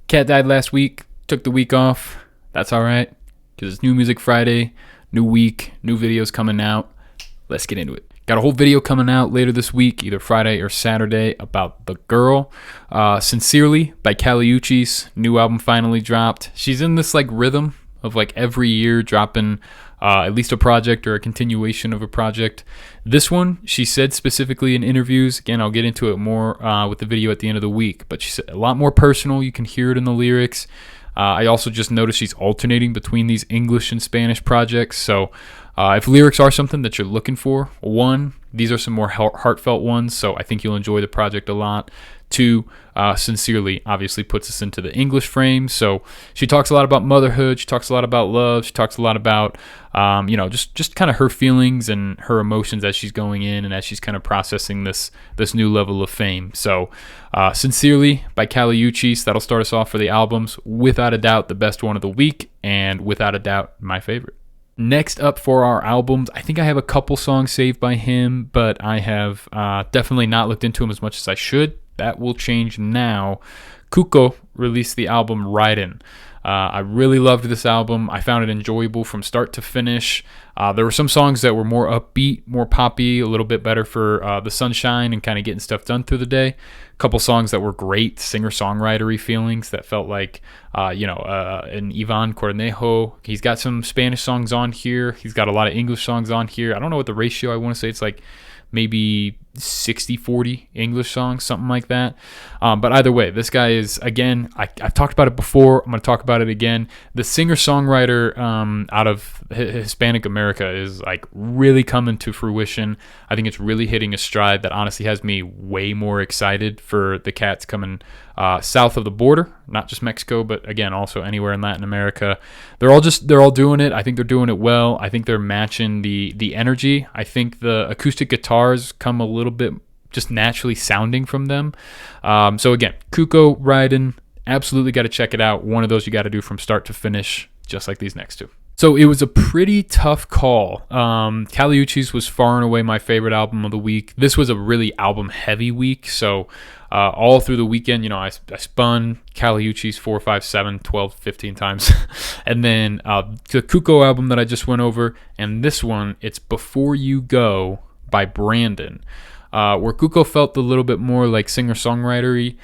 Cat died last week. Took the week off. That's all right, because it's New Music Friday, new week, new videos coming out. Let's get into it. Got a whole video coming out later this week, either Friday or Saturday, about The Girl. Sincerely by Uchis. New album finally dropped. She's in this like rhythm of like every year dropping at least a project or a continuation of a project. This one, she said specifically in interviews, again, I'll get into it more with the video at the end of the week, but she said a lot more personal. You can hear it in the lyrics. I also just noticed she's alternating between these English and Spanish projects. So if lyrics are something that you're looking for, one, these are some more heartfelt ones, so I think you'll enjoy the project a lot. Two, Sincerely obviously puts us into the English frame. So she talks a lot about motherhood. She talks a lot about love. She talks a lot about, just kind of her feelings and her emotions as she's going in and as she's kind of processing this new level of fame. So Sincerely by Uchis, that'll start us off for the albums. Without a doubt, the best one of the week, and without a doubt, my favorite. Next up for our albums, I think I have a couple songs saved by him, but I have definitely not looked into him as much as I should. That will change now. Cuco released the album Ridin'. I really loved this album. I found it enjoyable from start to finish. There were some songs that were more upbeat, more poppy, a little bit better for the sunshine and kind of getting stuff done through the day. A couple songs that were great singer-songwritery feelings that felt like, an Ivan Cornejo. He's got some Spanish songs on here. He's got a lot of English songs on here. I don't know what the ratio, I want to say it's like maybe 60-40 English songs, something like that. But either way, this guy is, again, I've talked about it before. I'm going to talk about it again. The singer-songwriter out of Hispanic America is like really coming to fruition. I think it's really hitting a stride that honestly has me way more excited for the cats coming south of the border, not just Mexico, but again, also anywhere in Latin America. They're all doing it. I think they're doing it well. I think they're matching the energy. I think the acoustic guitars come a little bit just naturally sounding from them. So again, Cuco, Ridin', absolutely got to check it out. One of those you got to do from start to finish, just like these next two. So it was a pretty tough call. Uchis was far and away my favorite album of the week. This was a really album-heavy week, so all through the weekend, I spun Uchis 4, 5, 7, 12, 15 times. And then the Cuco album that I just went over, and this one, it's Before You Go by Brandon. Where Cuco felt a little bit more like singer-songwritery,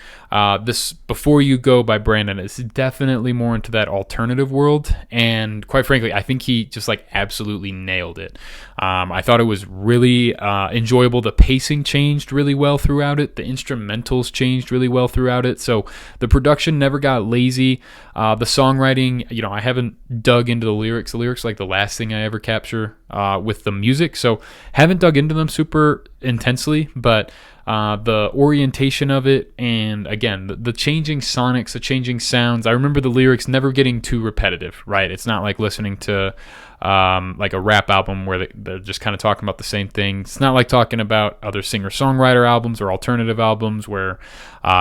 this Before You Go by Brandon is definitely more into that alternative world, and quite frankly, I think he just like absolutely nailed it. I thought it was really enjoyable. The pacing changed really well throughout it. The instrumentals changed really well throughout it. So the production never got lazy. The songwriting, I haven't dug into the lyrics. The lyrics are like the last thing I ever capture with the music, so haven't dug into them super intensely, but the orientation of it, and again, the changing sonics, the changing sounds. I remember the lyrics never getting too repetitive, right? It's not like listening to like a rap album where they're just kind of talking about the same thing. It's not like talking about other singer-songwriter albums or alternative albums where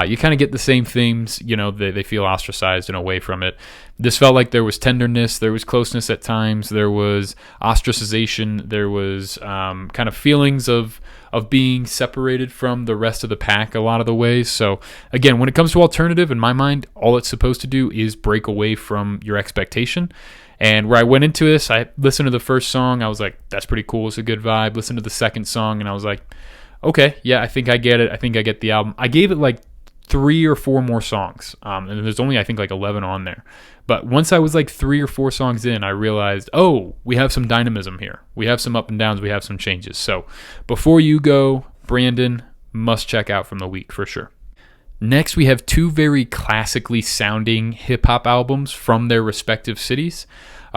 you kind of get the same themes. They feel ostracized and away from it. This felt like there was tenderness, there was closeness at times, there was ostracization, there was kind of feelings of being separated from the rest of the pack a lot of the ways. So again, when it comes to alternative, in my mind, all it's supposed to do is break away from your expectation. And where I went into this, I listened to the first song, I was like, that's pretty cool, it's a good vibe. Listened to the second song, and I was like, okay, yeah, I think I get it. I think I get the album. I gave it like 3 or 4 more songs, and there's only, I think, like 11 on there. But once I was like 3 or 4 songs in, I realized, we have some dynamism here. We have some up and downs. We have some changes. So Before You Go, Brandon, must check out from the week for sure. Next, we have 2 very classically sounding hip-hop albums from their respective cities.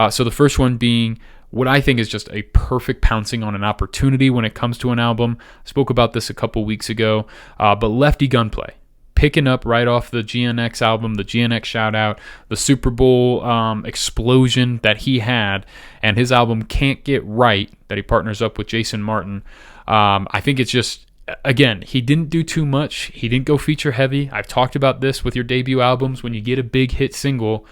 So the first one being what I think is just a perfect pouncing on an opportunity when it comes to an album. I spoke about this a couple weeks ago, but Lefty Gunplay. Picking up right off the GNX album, the GNX shout-out, the Super Bowl explosion that he had, and his album Can't Get Right that he partners up with Jason Martin. I think it's just, again, he didn't do too much. He didn't go feature heavy. I've talked about this with your debut albums. When you get a big hit single,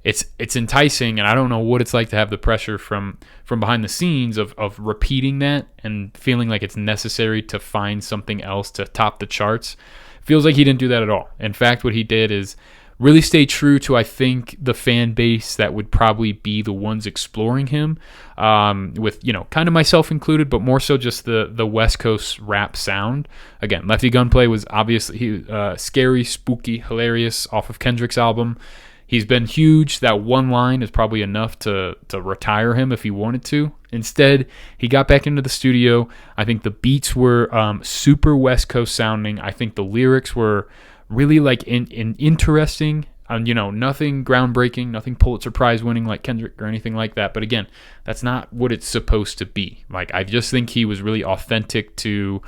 it's enticing, and I don't know what it's like to have the pressure from behind the scenes of repeating that and feeling like it's necessary to find something else to top the charts. Feels like he didn't do that at all. In fact, what he did is really stay true to, I think, the fan base that would probably be the ones exploring him, with, kind of myself included, but more so just the West Coast rap sound. Again, Lefty Gunplay was obviously scary, spooky, hilarious off of Kendrick's album. He's been huge. That one line is probably enough to retire him if he wanted to. Instead, he got back into the studio. I think the beats were super West Coast sounding. I think the lyrics were really like interesting. Nothing groundbreaking, nothing Pulitzer Prize winning like Kendrick or anything like that. But again, that's not what it's supposed to be. Like, I just think he was really authentic to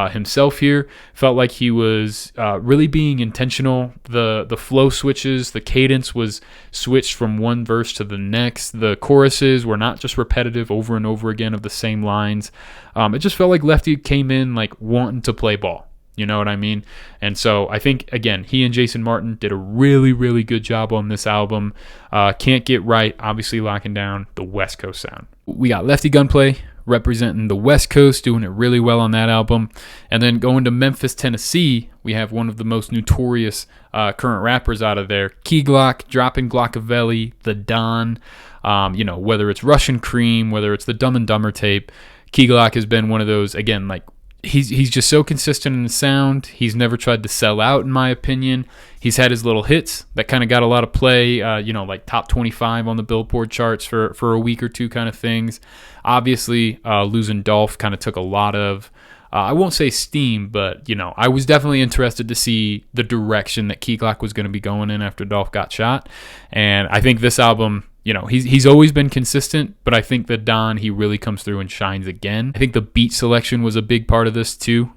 himself here. Felt like he was really being intentional. The flow switches, the cadence was switched from one verse to the next. The choruses were not just repetitive over and over again of the same lines. It just felt like Lefty came in like wanting to play ball. You know what I mean? And so I think, again, he and Jason Martin did a really, really good job on this album. Can't get right, obviously locking down the West Coast sound. We got Lefty Gunplay representing the West Coast, doing it really well on that album. And then going to Memphis, Tennessee, we have one of the most notorious current rappers out of there, Key Glock, dropping Glockavelli, The Don. Whether it's Russian Cream, whether it's the Dumb and Dumber tape, Key Glock has been one of those, again, like, He's just so consistent in the sound. He's never tried to sell out, in my opinion. He's had his little hits that kind of got a lot of play, like top 25 on the Billboard charts for a week or two kind of things. Obviously, losing Dolph kind of took a lot of, I won't say steam, but, I was definitely interested to see the direction that Key Glock was going to be going in after Dolph got shot. And I think this album, he's always been consistent, but I think that Don, he really comes through and shines again. I think the beat selection was a big part of this too.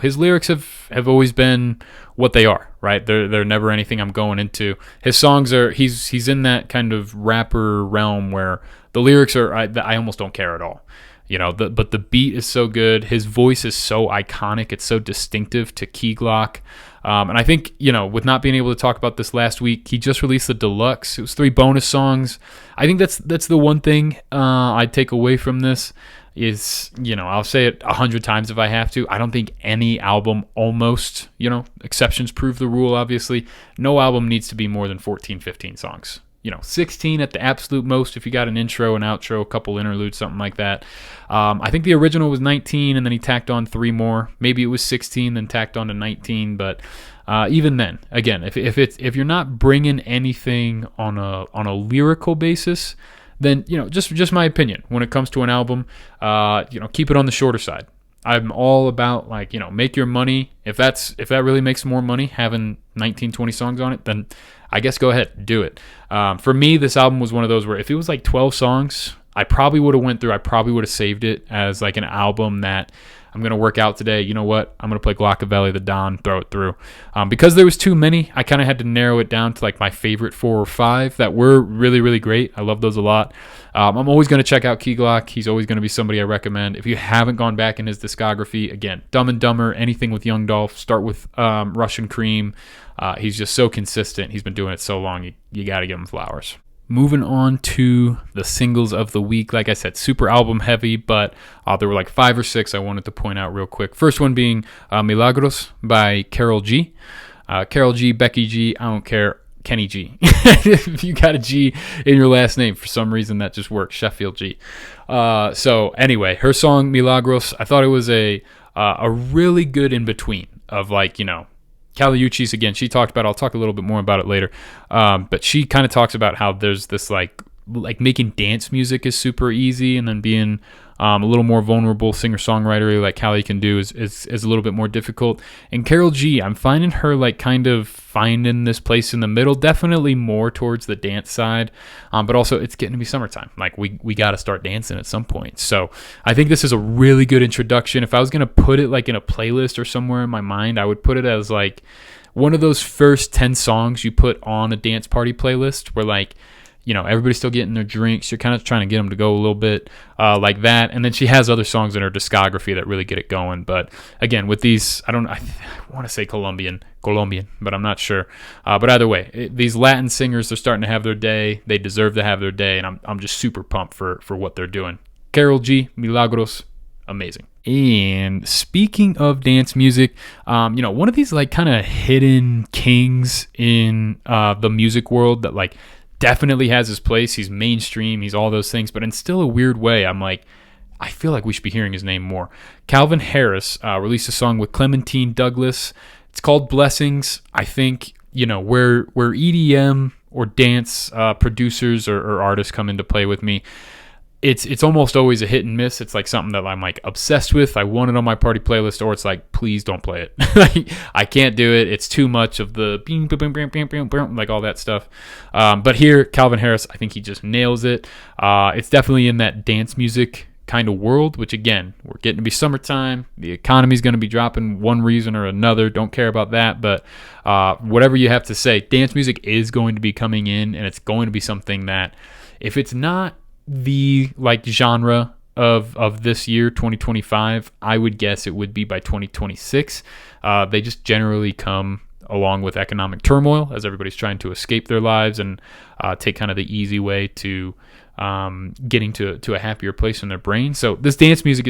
His lyrics have always been what they are, right? They're never anything I'm going into. His songs are, he's in that kind of rapper realm where the lyrics are, I almost don't care at all. But the beat is so good. His voice is so iconic. It's so distinctive to Key Glock. And I think, with not being able to talk about this last week, he just released the deluxe. It was 3 bonus songs. I think that's the one thing I'd take away from this is, I'll say it 100 times if I have to. I don't think any album almost, exceptions prove the rule, obviously. No album needs to be more than 14, 15 songs. 16 at the absolute most if you got an intro, an outro, a couple interludes, something like that. I think the original was 19, and then he tacked on 3 more. Maybe it was 16, then tacked on to 19. But even then, again, if you're not bringing anything on a lyrical basis, then just my opinion when it comes to an album, keep it on the shorter side. I'm all about make your money. If that really makes more money having 19, 20 songs on it, then I guess go ahead, do it. For me, this album was one of those where if it was like 12 songs, I probably would have went through. I probably would have saved it as like an album that I'm going to work out today. You know what? I'm going to play Glockavelli, The Don, throw it through. Because there was too many, I kind of had to narrow it down to like my favorite 4 or 5 that were really, really great. I love those a lot. I'm always going to check out Key Glock. He's always going to be somebody I recommend. If you haven't gone back in his discography, again, Dumb and Dumber, anything with Young Dolph, start with Russian Cream. He's just so consistent. He's been doing it so long. You got to give him flowers. Moving on to the singles of the week. Like I said, super album heavy, but there were like 5 or 6 I wanted to point out real quick. First one being Milagros by Karol G. Karol G, Becky G, I don't care. Kenny G. If you got a G in your last name, for some reason that just works. Sheffield G. So anyway, her song Milagros, I thought it was a really good in between of Kali Uchis, again, she talked about, I'll talk a little bit more about it later, but she kind of talks about how there's this like making dance music is super easy, and then being a little more vulnerable singer-songwriter like Kali can do is a little bit more difficult. And Karol G, I'm finding her kind of finding this place in the middle, definitely more towards the dance side, but also it's getting to be summertime. We got to start dancing at some point. So I think this is a really good introduction. If I was going to put it in a playlist or somewhere in my mind, I would put it as one of those first 10 songs you put on a dance party playlist where everybody's still getting their drinks. You're kind of trying to get them to go a little bit like that. And then she has other songs in her discography that really get it going. But again, with these, I want to say Colombian, but I'm not sure. But either way, these Latin singers, they're starting to have their day. They deserve to have their day. And I'm just super pumped for what they're doing. Karol G, Milagros, amazing. And speaking of dance music, one of these like kind of hidden kings in the music world that like definitely has his place. He's mainstream, he's all those things, but in still a weird way, I'm like, I feel like we should be hearing his name more. Calvin Harris released a song with Clementine Douglas. It's called Blessings. I think, where EDM or dance producers or artists come into play with me, it's almost always a hit and miss. It's like something that I'm like obsessed with. I want it on my party playlist, or it's like, please don't play it. I can't do it. It's too much of the bing, bing, bing, bing, bing, bing, like all that stuff. But here, Calvin Harris, I think he just nails it. It's definitely in that dance music kind of world, which again, we're getting to be summertime. The economy's going to be dropping one reason or another. Don't care about that. But whatever you have to say, dance music is going to be coming in, and it's going to be something that, if it's not the like genre of this year, 2025, I would guess it would be by 2026. They just generally come along with economic turmoil as everybody's trying to escape their lives and take kind of the easy way to getting to a happier place in their brain. So this dance music,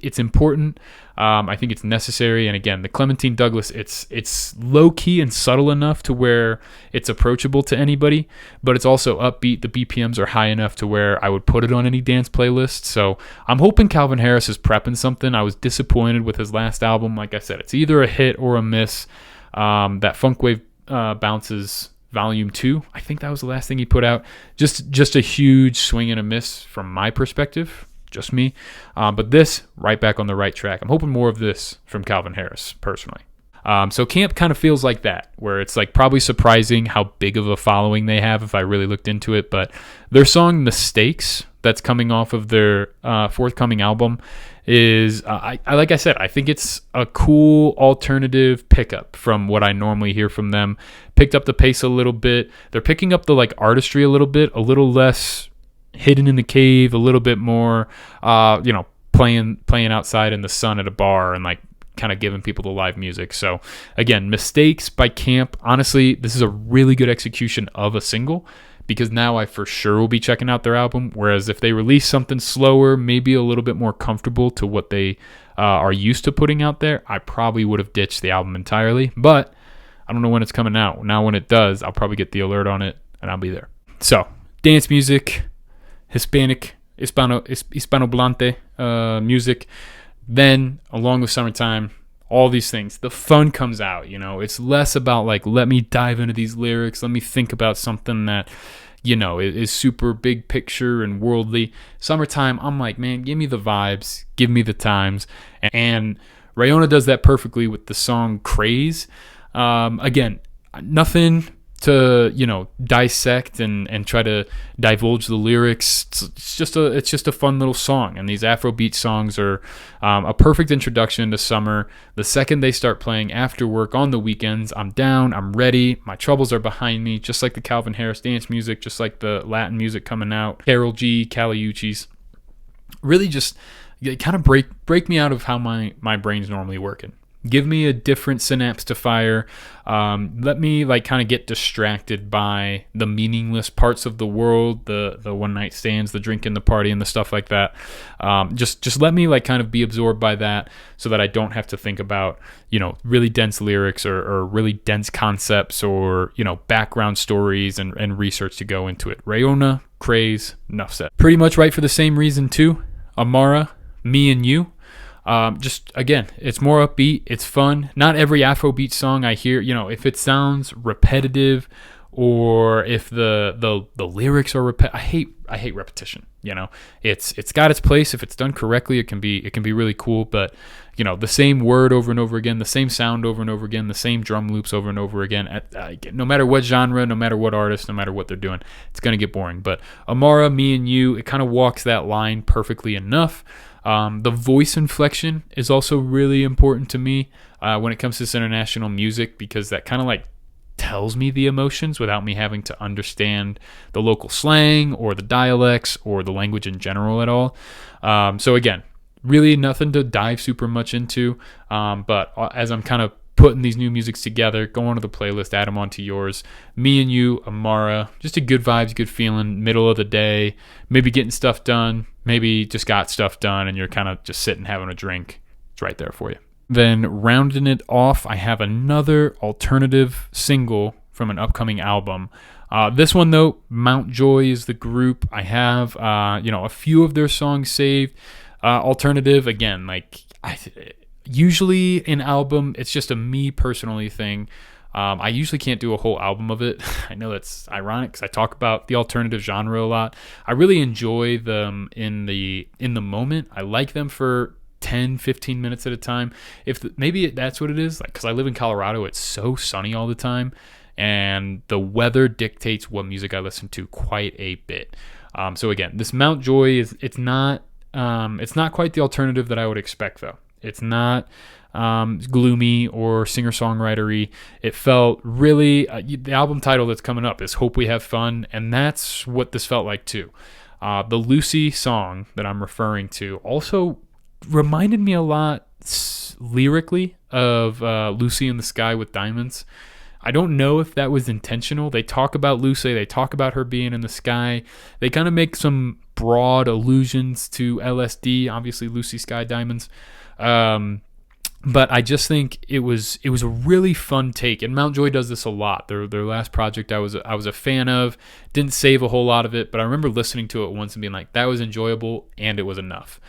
it's important. I think it's necessary. And again, the Clementine Douglas, it's low key and subtle enough to where it's approachable to anybody, but it's also upbeat. The BPMs are high enough to where I would put it on any dance playlist. So I'm hoping Calvin Harris is prepping something. I was disappointed with his last album. Like I said, it's either a hit or a miss. That Funk Wave Bounces Volume 2, I think that was the last thing he put out. Just a huge swing and a miss from my perspective, just me. But this, right back on the right track. I'm hoping more of this from Calvin Harris, personally. So Camp kind of feels like that, where it's like probably surprising how big of a following they have if I really looked into it. But their song Mistakes, that's coming off of their forthcoming album, is like I said, I think it's a cool alternative pickup from what I normally hear from them. Picked up the pace a little bit. They're picking up the like artistry a little bit, a little less hidden in the cave, a little bit more playing outside in the sun at a bar and like kind of giving people the live music. So again, Mistakes by Camp. Honestly, this is a really good execution of a single, because now I for sure will be checking out their album. Whereas if they release something slower, maybe a little bit more comfortable to what they are used to putting out there, I probably would have ditched the album entirely. But I don't know when it's coming out. Now when it does, I'll probably get the alert on it and I'll be there. So dance music, Hispanohablante music. Then along with summertime, all these things, the fun comes out. It's less about like, let me dive into these lyrics, let me think about something that is super big picture and worldly. Summertime, I'm like, man, give me the vibes, give me the times. And Rayona does that perfectly with the song Craze. Again, nothing to dissect and try to divulge the lyrics. It's just a fun little song, and these Afrobeat songs are a perfect introduction to summer. The second they start playing after work on the weekends, I'm down, I'm ready, my troubles are behind me, just like the Calvin Harris dance music, just like the Latin music coming out, Karol G, Uchis. Really just kind of break me out of how my brain's normally working. Give me a different synapse to fire. Let me like kind of get distracted by the meaningless parts of the world, the one night stands, the drinking, the party, and the stuff like that. Just let me like kind of be absorbed by that, so that I don't have to think about really dense lyrics or really dense concepts or background stories and research to go into it. Rayona, Craze, enough said. Pretty much right for the same reason too. Amara, Me and You. Just again, it's more upbeat, it's fun. Not every Afrobeat song I hear, if it sounds repetitive or if the lyrics are I hate repetition. It's got its place. If it's done correctly, it can be really cool. But the same word over and over again, the same sound over and over again, the same drum loops over and over again. No matter what genre, no matter what artist, no matter what they're doing, it's gonna get boring. But Amara, Me and You, it kind of walks that line perfectly enough. The voice inflection is also really important to me when it comes to this international music, because that kind of like tells me the emotions without me having to understand the local slang or the dialects or the language in general at all. So again, really nothing to dive super much into, but as I'm kind of putting these new musics together, go onto the playlist, add them onto yours. Me and You, Amara, just a good vibes, good feeling, middle of the day, maybe getting stuff done, maybe just got stuff done and you're kind of just sitting having a drink, it's right there for you. Then rounding it off, I have another alternative single from an upcoming album. This one, though, Mountjoy is the group. I have, a few of their songs saved. Alternative, again, usually an album, it's just a me personally thing. I usually can't do a whole album of it. I know that's ironic because I talk about the alternative genre a lot. I really enjoy them in the moment. I like them for 10, 15 minutes at a time. Maybe that's what it is, because I live in Colorado, it's so sunny all the time, and the weather dictates what music I listen to quite a bit. So again, this Mountjoy it's not quite the alternative that I would expect, though. It's not gloomy or singer-songwritery. It felt really the album title that's coming up is Hope We Have Fun, and that's what this felt like too. The Lucy song that I'm referring to also reminded me a lot lyrically of Lucy in the Sky with Diamonds. I don't know if that was intentional. They talk about Lucy, they talk about her being in the sky. They kind of make some broad allusions to LSD, obviously Lucy Sky Diamonds. But I just think it was a really fun take, and Mountjoy does this a lot. Their last project I was a fan of, didn't save a whole lot of it, but I remember listening to it once and being like, that was enjoyable and it was enough.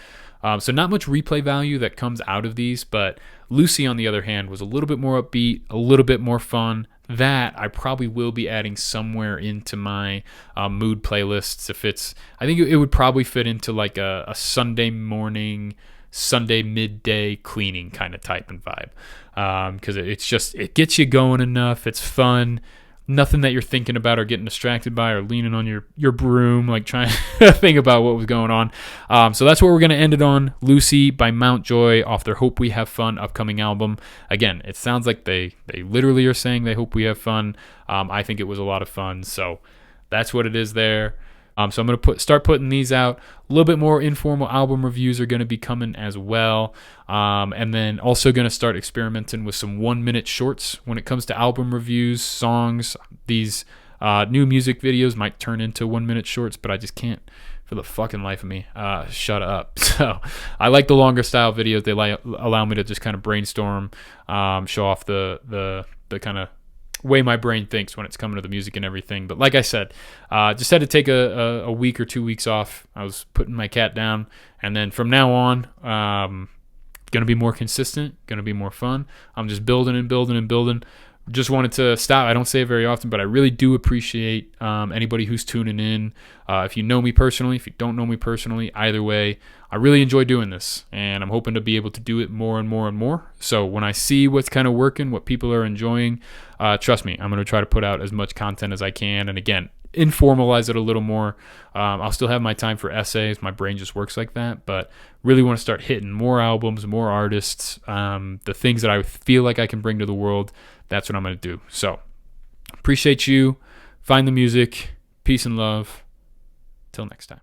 So not much replay value that comes out of these, but Lucy, on the other hand, was a little bit more upbeat, a little bit more fun. That I probably will be adding somewhere into my mood playlists. I think it would probably fit into like a Sunday morning, Sunday midday cleaning kind of type and vibe, because it gets you going enough. It's fun. Nothing that you're thinking about or getting distracted by or leaning on your broom, like trying to think about what was going on. So that's what we're going to end it on. Lucy by Mountjoy off their Hope We Have Fun upcoming album. Again, it sounds like they literally are saying they hope we have fun. I think it was a lot of fun. So that's what it is there. So I'm going to start putting these out. A little bit more informal album reviews are going to be coming as well. And then also going to start experimenting with some 1-minute shorts when it comes to album reviews, songs. These new music videos might turn into 1-minute shorts, but I just can't, for the fucking life of me, shut up. So I like the longer style videos. They allow me to just kind of brainstorm, show off the kind of way my brain thinks when it's coming to the music and everything. But like I said, just had to take a week or 2 weeks off. I was putting my cat down, and then from now on, going to be more consistent, going to be more fun. I'm just building and building and building. Just wanted to stop. I don't say it very often, but I really do appreciate anybody who's tuning in. If you know me personally, if you don't know me personally, either way, I really enjoy doing this, and I'm hoping to be able to do it more and more and more. So when I see what's kind of working, what people are enjoying, trust me, I'm going to try to put out as much content as I can. And again, informalize it a little more. I'll still have my time for essays. My brain just works like that, but really want to start hitting more albums, more artists, the things that I feel like I can bring to the world. That's what I'm going to do. So appreciate you. Find the music. Peace and love. Till next time.